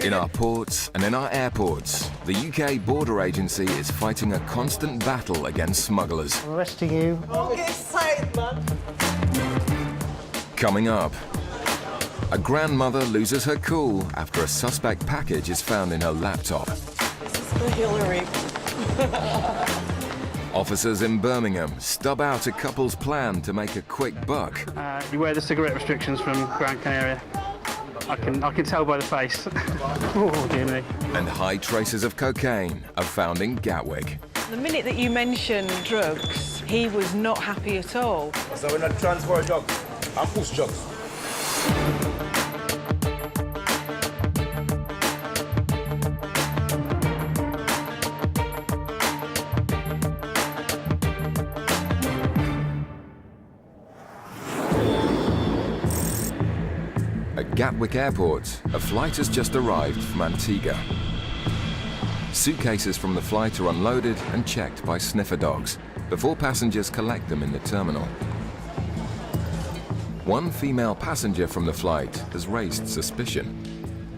In our ports and in our airports, the UK Border Agency is fighting a constant battle against smugglers. I'm arresting you. Don't get excited, man. Coming up, a grandmother loses her cool after a suspect package is found in her laptop. This is for Hillary. Officers in Birmingham stub out a couple's plan to make a quick buck. You wear the cigarette restrictions from Gran Canaria. I can tell by the face. Oh, dear me. And high traces of cocaine are found in Gatwick. The minute that you mentioned drugs, he was not happy at all. So we're not transport drugs, and push drugs. At Gatwick Airport, a flight has just arrived from Antigua. Suitcases from the flight are unloaded and checked by sniffer dogs before passengers collect them in the terminal. One female passenger from the flight has raised suspicion.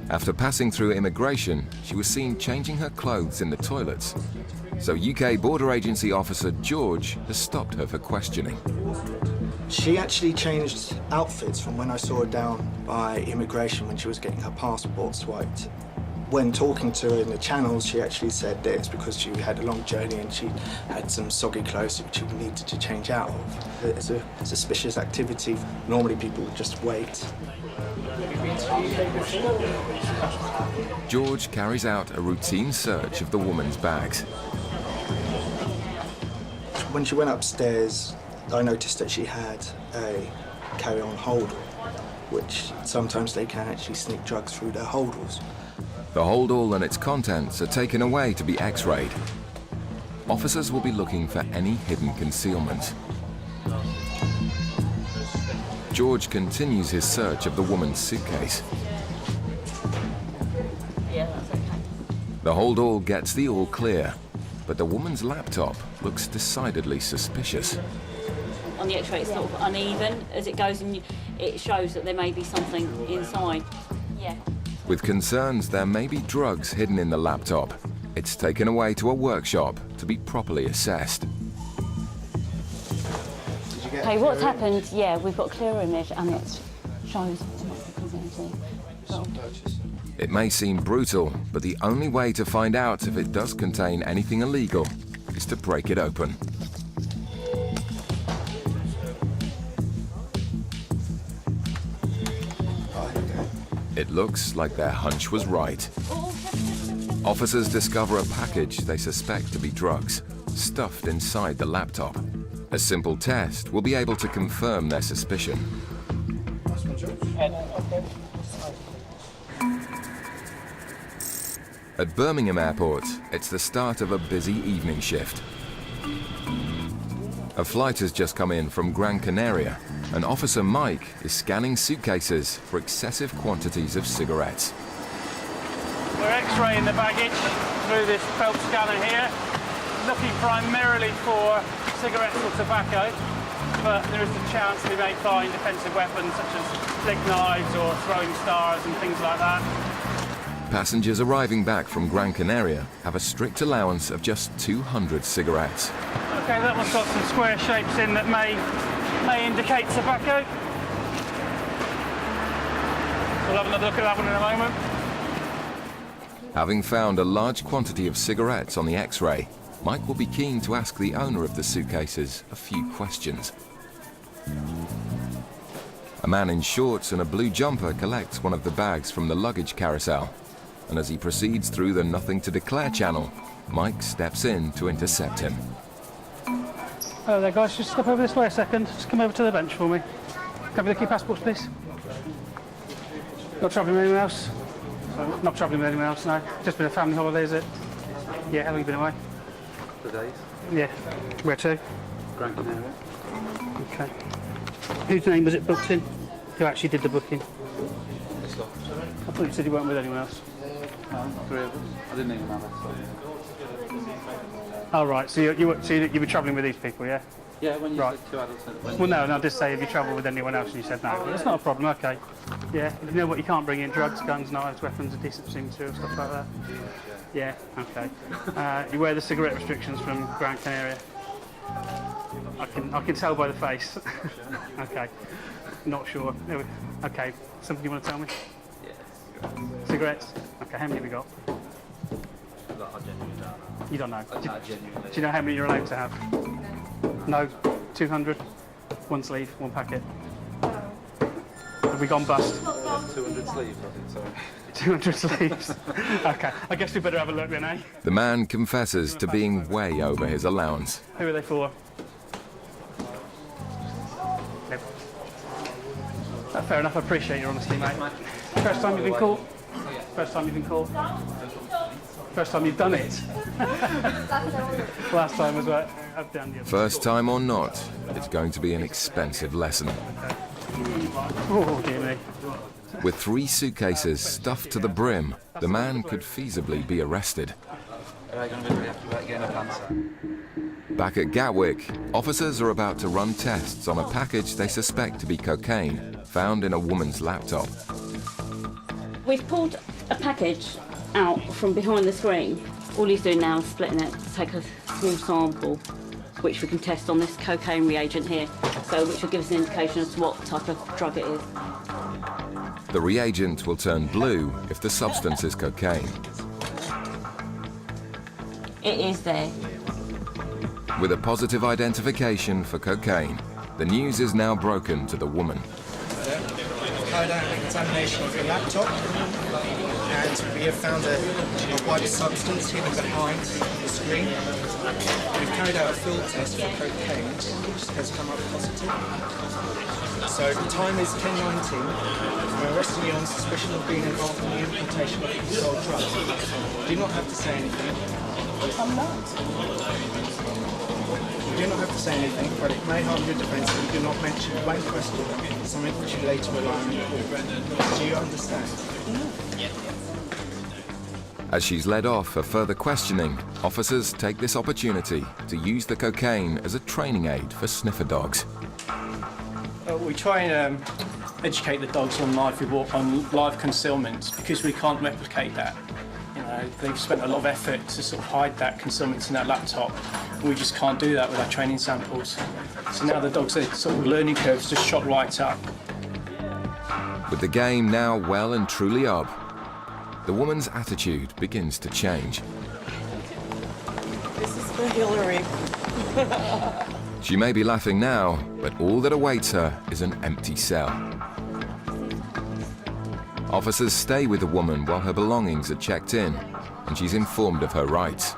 After passing through immigration, she was seen changing her clothes in the toilets. So UK Border Agency officer George has stopped her for questioning. She actually changed outfits from when I saw her down by immigration when she was getting her passport swiped. When talking to her in the channels, she actually said that it's because she had a long journey and she had some soggy clothes which she needed to change out of. It's a suspicious activity. Normally people would just wait. George carries out a routine search of the woman's bags. When she went upstairs, I noticed that she had a carry-on holdall, which sometimes they can actually sneak drugs through their holdalls. The holdall and its contents are taken away to be x-rayed. Officers will be looking for any hidden concealment. George continues his search of the woman's suitcase. Yeah, that's okay. The holdall gets the all clear, but the woman's laptop looks decidedly suspicious. On the X-ray, it's sort of uneven as it goes, and it shows that there may be something inside. Yeah. With concerns there may be drugs hidden in the laptop, it's taken away to a workshop to be properly assessed. Okay, what's happened? Yeah, we've got a clear image, and it shows. It may seem brutal, but the only way to find out if it does contain anything illegal is to break it open. It looks like their hunch was right. Officers discover a package they suspect to be drugs, stuffed inside the laptop. A simple test will be able to confirm their suspicion. At Birmingham Airport, it's the start of a busy evening shift. A flight has just come in from Gran Canaria, and Officer Mike is scanning suitcases for excessive quantities of cigarettes. We're X-raying the baggage through this felt scanner here, looking primarily for cigarettes or tobacco, but there is a chance we may find defensive weapons such as flick knives or throwing stars and things like that. Passengers arriving back from Gran Canaria have a strict allowance of just 200 cigarettes. Okay, that one's got some square shapes in that may indicate tobacco. We'll have another look at that one in a moment. Having found a large quantity of cigarettes on the X-ray, Mike will be keen to ask the owner of the suitcases a few questions. A man in shorts and a blue jumper collects one of the bags from the luggage carousel, and as he proceeds through the Nothing to Declare channel, Mike steps in to intercept him. Hello there, guys. Just step over this way a second. Just come over to the bench for me. Can we look at your passports, please? Not travelling with anyone else? So, not travelling with anyone else, no. Just been a family holiday, is it? Yeah, how long have you been away? For days. Yeah. Where to? Gran Canaria. Okay. Whose name was it booked in? Who actually did the booking? I thought you said you weren't with anyone else. Three of us. I didn't even know that. Oh, right. So you were travelling with these people, yeah? Yeah, when you right. said 2 adults. Well, no, I did say, have you travelled with anyone else? And you said no. That's not a problem, okay. Yeah, you know what you can't bring in? Drugs, guns, knives, weapons, adhesive material, stuff like that? Yeah, okay. You wear the cigarette restrictions from Gran Canaria? I can tell by the face. Okay, not sure. Okay, something you want to tell me? Yeah. Cigarettes? Okay, how many have you got? I genuinely don't know. You don't know? Genuinely. Do you know how many you're allowed to have? No? 200? One sleeve, one packet? Have we gone bust? 200 sleeves, I think so. 200 sleeves. Okay, I guess we better have a look then, eh? The man confesses to being way over his allowance. Who are they for? Fair enough, I appreciate your honesty, mate. First time you've been caught? First time you've been caught? First time you've done it? Last time was what I've done the other. First time or not, it's going to be an expensive lesson. Oh, dear me. With 3 suitcases stuffed to the brim, the man could feasibly be arrested. Are you going to be really happy about getting a answer? Back at Gatwick, officers are about to run tests on a package they suspect to be cocaine, found in a woman's laptop. We've pulled a package out from behind the screen. All he's doing now is splitting it to take a small sample, which we can test on this cocaine reagent here, so which will give us an indication as to what type of drug it is. The reagent will turn blue if the substance is cocaine. It is there. With a positive identification for cocaine, the news is now broken to the woman. Carried out an examination of the laptop, and we have found a white substance hidden behind the screen. We've carried out a field test for cocaine, which has come up positive. So the time is 10:19. We're arresting you on suspicion of being involved in the importation of controlled drugs. You do not have to say anything. I'm not. You do not have to say anything, but it may harm your defence if you do not mention one question, something which you later rely on in court. Do you understand? As she's led off for further questioning, officers take this opportunity to use the cocaine as a training aid for sniffer dogs. We try and educate the dogs on live concealment because we can't replicate that. You know, they've spent a lot of effort to sort of hide that concealment in that laptop. We just can't do that with our training samples. So now the dogs, their sort of learning curve's just shot right up. With the game now well and truly up, the woman's attitude begins to change. This is for Hillary. She may be laughing now, but all that awaits her is an empty cell. Officers stay with the woman while her belongings are checked in, and she's informed of her rights.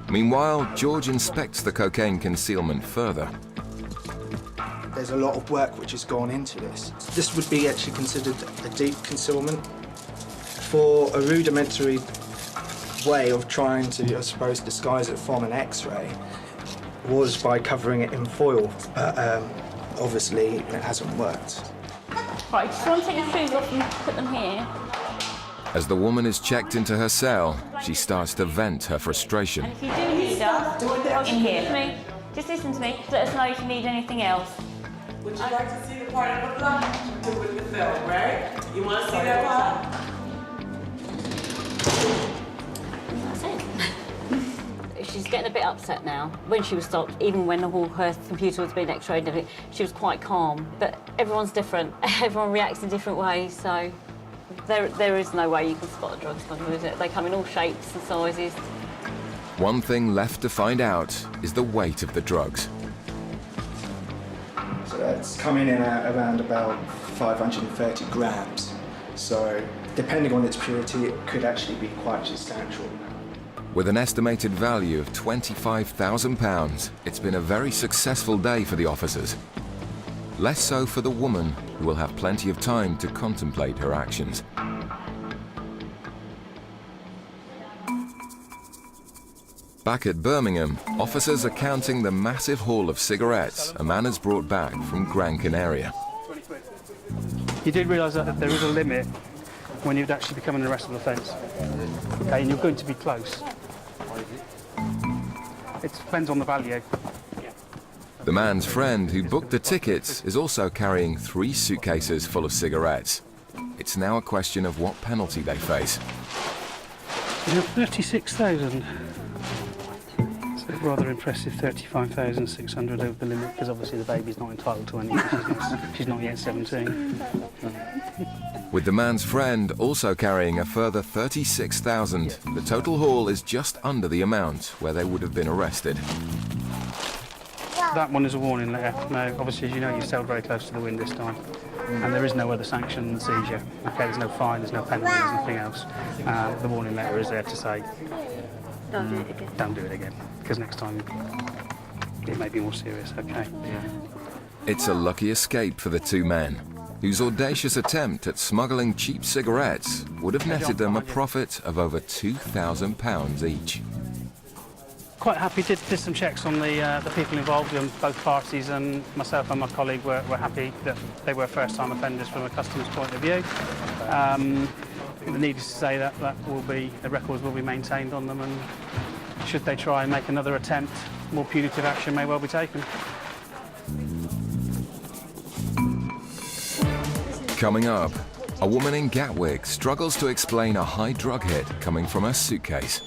Meanwhile, George inspects the cocaine concealment further. There's a lot of work which has gone into this. This would be actually considered a deep concealment. For a rudimentary way of trying to, I suppose, disguise it from an X-ray was by covering it in foil. Obviously, it hasn't worked. Right, just want to take your shoes off and put them here. As the woman is checked into her cell, she starts to vent her frustration. And if you do need us, in here. Just listen to me. Let us know if you need anything else. Would you like to see the part of the blood with the film, right? You want to see that part? That's it. She's getting a bit upset now. When she was stopped, even when her computer was being x-rayed and everything, she was quite calm. But everyone's different. Everyone reacts in different ways, so there is no way you can spot the drugs coming with it. They come in all shapes and sizes. One thing left to find out is the weight of the drugs. So that's coming in at around about 530 grams. So depending on its purity, it could actually be quite substantial. With an estimated value of £25,000, it's been a very successful day for the officers. Less so for the woman, who will have plenty of time to contemplate her actions. Back at Birmingham, officers are counting the massive haul of cigarettes a man has brought back from Gran Canaria. You did realise that there is a limit when you'd actually become an arrestable offence. Okay, and you're going to be close. It depends on the value. The man's friend who booked the tickets is also carrying 3 suitcases full of cigarettes. It's now a question of what penalty they face. We have 36,000. So rather impressive, 35,600 over the limit, because obviously the baby's not entitled to any. She's not yet 17. With the man's friend also carrying a further 36,000, the total haul is just under the amount where they would have been arrested. That one is a warning letter. Now, obviously, as you know, you've sailed very close to the wind this time, and there is no other sanction than seizure. Okay, there's no fine, there's no penalty, there's nothing else. The warning letter is there to say, Don't do it again. don't do it again, because next time it may be more serious, okay? It's a lucky escape for the 2 men, whose audacious attempt at smuggling cheap cigarettes would have netted them a profit of over £2,000 each. Quite happy, did some checks on the people involved in both parties, and myself and my colleague were happy that they were first-time offenders from a customs point of view. Needless to say that the records will be maintained on them, and should they try and make another attempt, more punitive action may well be taken. Coming up, a woman in Gatwick struggles to explain a high drug hit coming from her suitcase.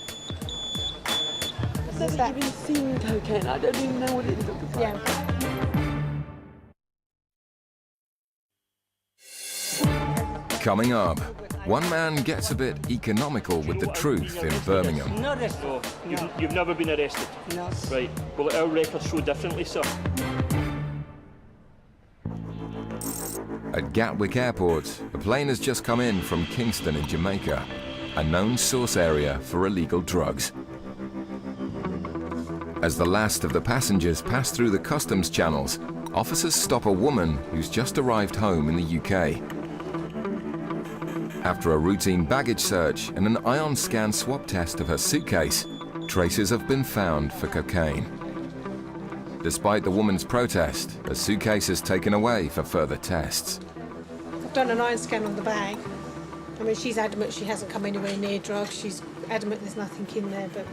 I've never even seen cocaine. I don't even know what it looks like. Yeah. Coming up, one man gets a bit economical with the truth in Birmingham. So, you've never been arrested? No. Right. Well, our records show differently, sir. At Gatwick Airport, a plane has just come in from Kingston in Jamaica, a known source area for illegal drugs. As the last of the passengers pass through the customs channels, officers stop a woman who's just arrived home in the UK. After a routine baggage search and an ion scan swab test of her suitcase, traces have been found for cocaine. Despite the woman's protest, her suitcase is taken away for further tests. I've done an ion scan on the bag. I mean, she's adamant she hasn't come anywhere near drugs. She's adamant there's nothing in there, but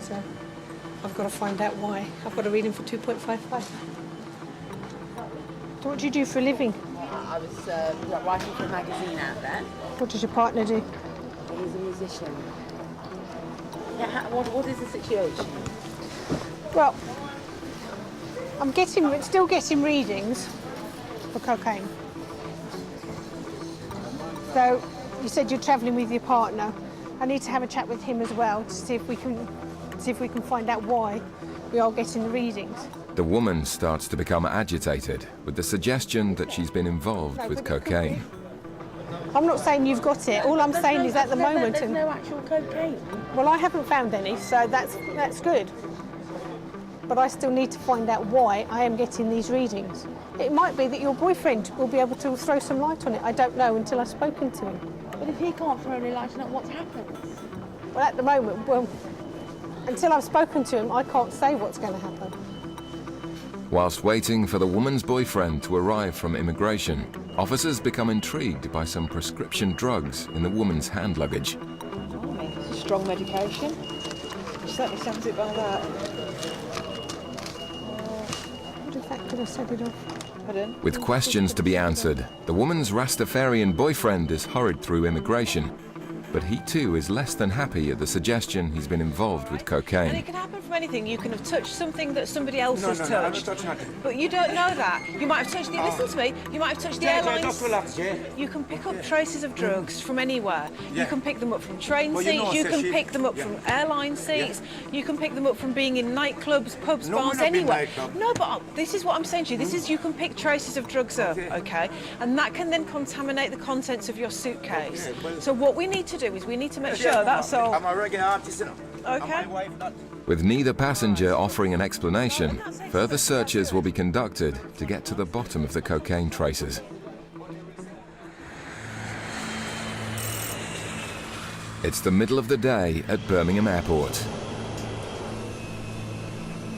I've got to find out why. I've got a reading for 2.55. So what do you do for a living? I was writing for a magazine out there. What does your partner do? He's a musician. Yeah, what is the situation? Well, I'm still getting readings for cocaine. So you said you're travelling with your partner. I need to have a chat with him as well to see if we can find out why we are getting the readings. The woman starts to become agitated with the suggestion that she's been involved with cocaine. I'm not saying you've got it. All I'm saying is at the moment... There's no actual cocaine. Well, I haven't found any, so that's good. But I still need to find out why I am getting these readings. It might be that your boyfriend will be able to throw some light on it. I don't know until I've spoken to him. But if he can't throw any light on it, what happens? Well, at the moment, until I've spoken to him, I can't say what's going to happen. Whilst waiting for the woman's boyfriend to arrive from immigration, officers become intrigued by some prescription drugs in the woman's hand luggage. It's a strong medication. It certainly sounds it by that. What if that could have set it off? Pardon? With questions to be answered, the woman's Rastafarian boyfriend is hurried through immigration, but he too is less than happy at the suggestion he's been involved with And cocaine. it can happen from anything. You can have touched something that somebody else has touched. I'm not touching nothing. But you don't know that. You might have touched the... Listen to me. You might have touched the airlines. Just relax, yeah. You can pick up traces of drugs from anywhere. Yeah. You can pick them up from train Well, seats. you know, You so can she- pick them up yeah. from airline seats. You can pick them up from being in nightclubs, pubs, No, bars, we're not in anywhere. nightclub. No, but this is what I'm saying to you. This is you can pick traces of drugs up, okay? And that can then contaminate the contents of your suitcase. Okay, well- So what we need to do is we need to make sure that's all. I'm a reggae artist, you know. Okay. And my wife, not... With neither passenger offering an explanation, further searches will be conducted to get to the bottom of the cocaine traces. It's the middle of the day at Birmingham Airport.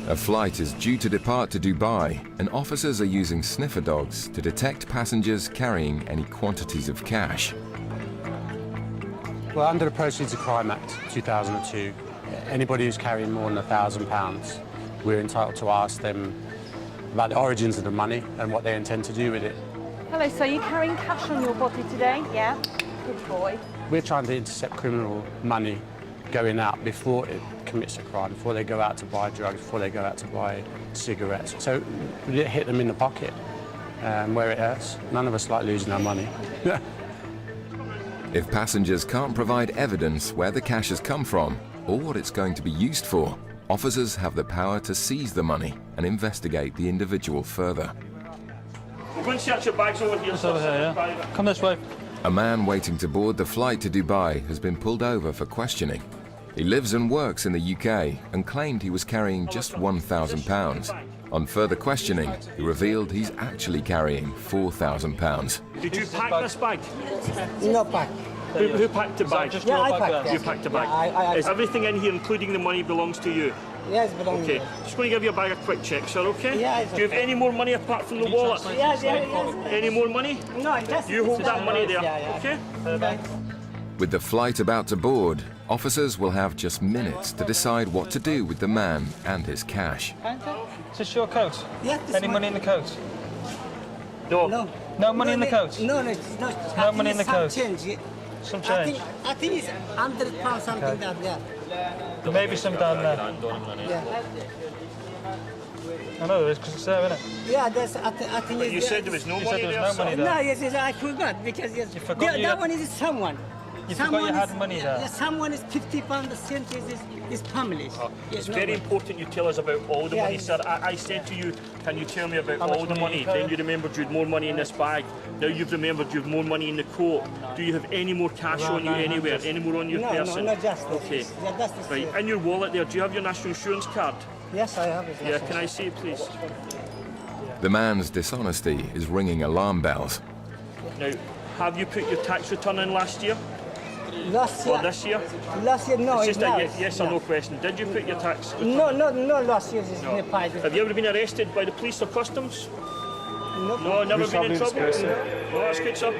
A flight is due to depart to Dubai, and officers are using sniffer dogs to detect passengers carrying any quantities of cash. Well, under the Proceeds of Crime Act 2002, anybody who's carrying more than £1,000, we're entitled to ask them about the origins of the money and what they intend to do with it. Hello, so you're carrying cash on your body today? Yeah. Good boy. We're trying to intercept criminal money going out before it commits a crime, before they go out to buy drugs, before they go out to buy cigarettes. So we hit them in the pocket where it hurts. None of us like losing our money. If passengers can't provide evidence where the cash has come from or what it's going to be used for, officers have the power to seize the money and investigate the individual further. We're going to search your bags over here. Over here, yeah. Come this way. A man waiting to board the flight to Dubai has been pulled over for questioning. He lives and works in the UK and claimed he was carrying just £1,000. On further questioning, he revealed he's actually carrying £4,000. Did you pack this bag? No pack. Who packed the bag? Yeah, I packed. You packed the bag. Is everything in here, including the money, belongs to you? Yes, it belongs to Okay. me. Just going to give you a bag of quick checks, sir, okay? Yeah, it's Do you have okay. any more money apart from the wallet? Yes. Any more money? No, just... You hold that money there, Yeah. okay? With the flight about to board, officers will have just minutes to decide what to do with the man and his cash. Is this your coat? Yeah, Any money in the coat? No. No. No money in the coat? No, it's not. No money in the coat? Some change. Some change? I think it's £100 something like that. There may be some down there. Yeah. I know there is, because it's there, isn't it? Yeah, that's. I think. But you said there was no You money said there there, was no money sir. there. No, yes, I forgot because yes. You forgot you that had- one is someone. You forgot you had money there. Yeah, someone is £50. The cent is family. It's very important you tell us about all the Yeah, money, yeah. sir. I said to you, can you tell me about How much all the money money? you carry? Then you remembered you had more money in this bag. Now you've remembered you have more money in the coat. Do you have any more cash Around on you 900. anywhere? Any more on your No, person? no, just this. Okay. Yeah, that's the Right, same. in your wallet there, do you have your national insurance card? Yes, I have it. Yeah, can I see it, please? The man's dishonesty is ringing alarm bells. Now, have you put your tax return in last year? Last year. Or this year? Last year, no. It's just now a it's- yes or no question. Did you put your tax return? No. Last year is No. in the pipe. Have you ever been arrested by the police or customs? No. No, never been in trouble? No, that's good, sir.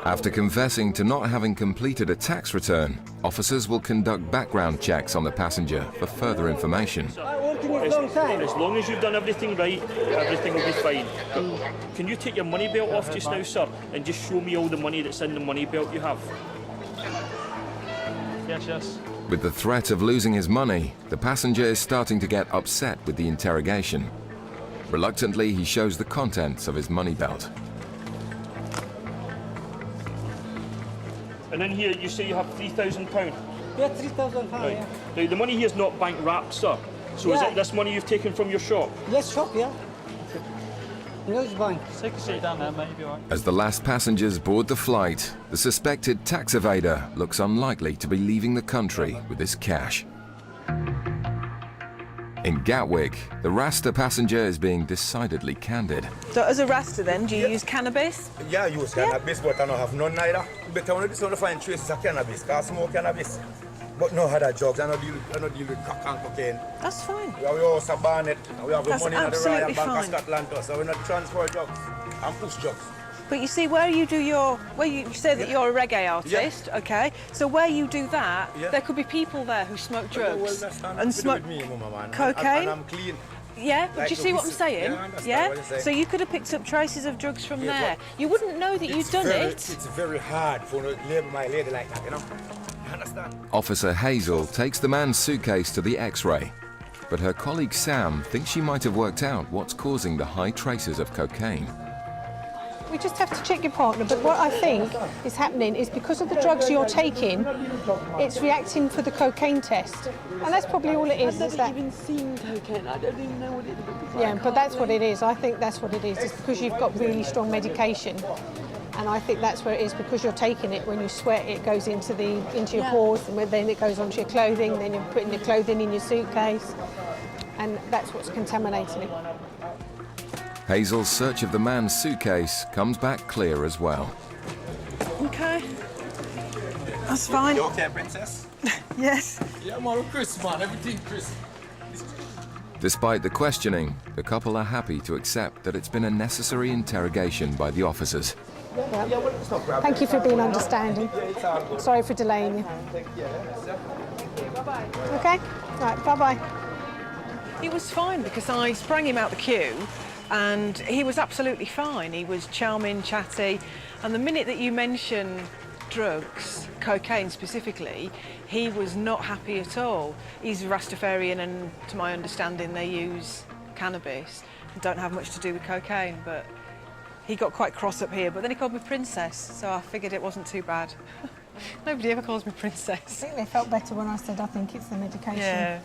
After confessing to not having completed a tax return, officers will conduct background checks on the passenger for further information. I working a long time. As long as you've done everything right, everything will be fine. But can you take your money belt off just now, sir, and just show me all the money that's in the money belt you have? Yes. With the threat of losing his money, the passenger is starting to get upset with the interrogation. Reluctantly, he shows the contents of his money belt. And in here, you say you have £3,000. Yeah, £3,000. Right. Yeah. Now, the money here is not bank wrapped, sir. So is Yeah. it this money you've taken from your shop? Yes, shop. Yeah. No, it's bank. Take a seat down there, mate. You'll be all right. As the last passengers board the flight, the suspected tax evader looks unlikely to be leaving the country with his cash. In Gatwick, the Rasta passenger is being decidedly candid. So as a Rasta then, do you use cannabis? Yeah, I use cannabis, but I don't have none neither. Better when you find traces of cannabis, because I smoke cannabis. But no other drugs, I don't deal with crack and cocaine. That's fine. We also ban it, and we have the That's money in the absolutely Royal Bank of fine. Scotland too, so we not transfer drugs and push drugs. But you see, where you say that you're a reggae artist, okay? So where you do that, there could be people there who smoke drugs and smoke cocaine. And I'm clean. Yeah, but Like do you see what I'm saying? Yeah, I understand what you're saying. So you could have picked up traces of drugs from Yeah, there. but You wouldn't know that you'd done it. It's very hard for a label my lady like that, you know? You understand? Officer Hazel takes the man's suitcase to the X-ray, but her colleague Sam thinks she might have worked out what's causing the high traces of cocaine. We just have to check your partner, but what I think is happening is because of the drugs you're taking, it's reacting for the cocaine test. And that's probably all it is. I've never even seen cocaine. I don't even know what it is. Yeah, but that's what it is. I think that's what it is. It's because you've got really strong medication. And I think that's where it is, because you're taking it. When you sweat, it goes into your pores, and then it goes onto your clothing, then you're putting your clothing in your suitcase. And that's what's contaminating it. Hazel's search of the man's suitcase comes back clear as well. Okay. That's fine. You okay, princess? Yes. Yeah, man, Chris, man, everything Chris. Despite the questioning, the couple are happy to accept that it's been a necessary interrogation by the officers. Yeah. Thank you for being understanding. Sorry for delaying you. Okay? Right, bye-bye. He was fine because I sprang him out the queue and he was absolutely fine. He was charming, chatty, and the minute that you mention drugs, cocaine specifically, he was not happy at all. He's Rastafarian and to my understanding they use cannabis and don't have much to do with cocaine, but he got quite cross up here, but then he called me Princess, so I figured it wasn't too bad. Nobody ever calls me Princess. I think they felt better when I said I think it's the medication. Yeah.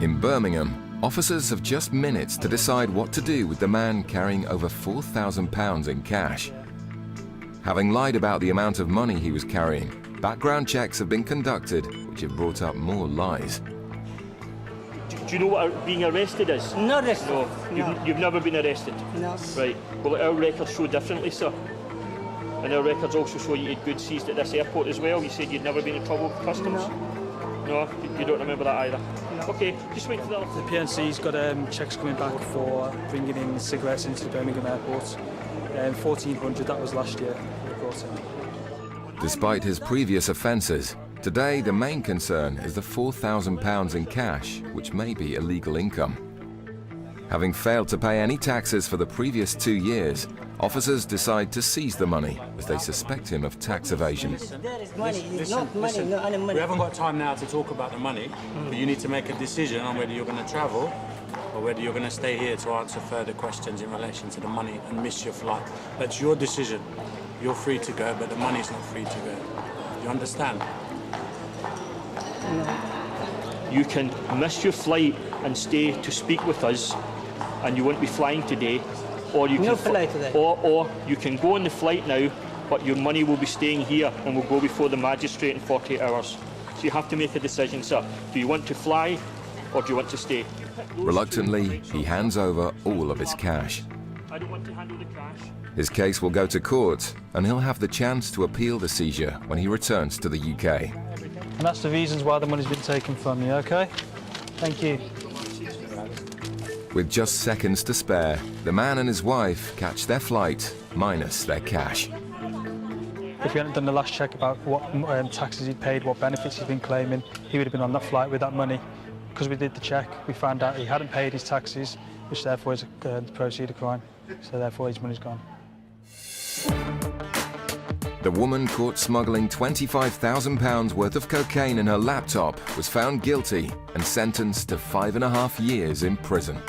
In Birmingham, officers have just minutes to decide what to do with the man carrying over £4,000 in cash. Having lied about the amount of money he was carrying, background checks have been conducted, which have brought up more lies. Do you know what being arrested is? Not arrested. No, you've never been arrested? No. Right. Well, our records show differently, sir. And our records also show you had goods seized at this airport as well. You said you'd never been in trouble with customs? No, you don't remember that either? No. OK, just wait for The PNC's got checks coming back for bringing in cigarettes into the Birmingham airport. 1,400, that was last year. Despite his previous offences, today the main concern is the £4,000 in cash, which may be illegal income. Having failed to pay any taxes for the previous 2 years, officers decide to seize the money as they suspect him of tax evasion. There is money. It's not money, no any money. We haven't got time now to talk about the money, but you need to make a decision on whether you're going to travel or whether you're going to stay here to answer further questions in relation to the money and miss your flight. That's your decision. You're free to go, but the money's not free to go. You understand? You can miss your flight and stay to speak with us, and you won't be flying today, or you No can flight today. or you can go on the flight now, but your money will be staying here and will go before the magistrate in 48 hours. So you have to make a decision, sir. Do you want to fly, or do you want to stay? Reluctantly, he hands over all of his cash. I don't want to handle the cash. His case will go to court, and he'll have the chance to appeal the seizure when he returns to the UK. And that's the reasons why the money's been taken from you, OK? Thank you. With just seconds to spare, the man and his wife catch their flight, minus their cash. If we hadn't done the last check about what taxes he'd paid, what benefits he'd been claiming, he would have been on that flight with that money. Because we did the check, we found out he hadn't paid his taxes, which therefore is the proceed of crime. So therefore his money's gone. The woman caught smuggling £25,000 worth of cocaine in her laptop was found guilty and sentenced to 5.5 years in prison.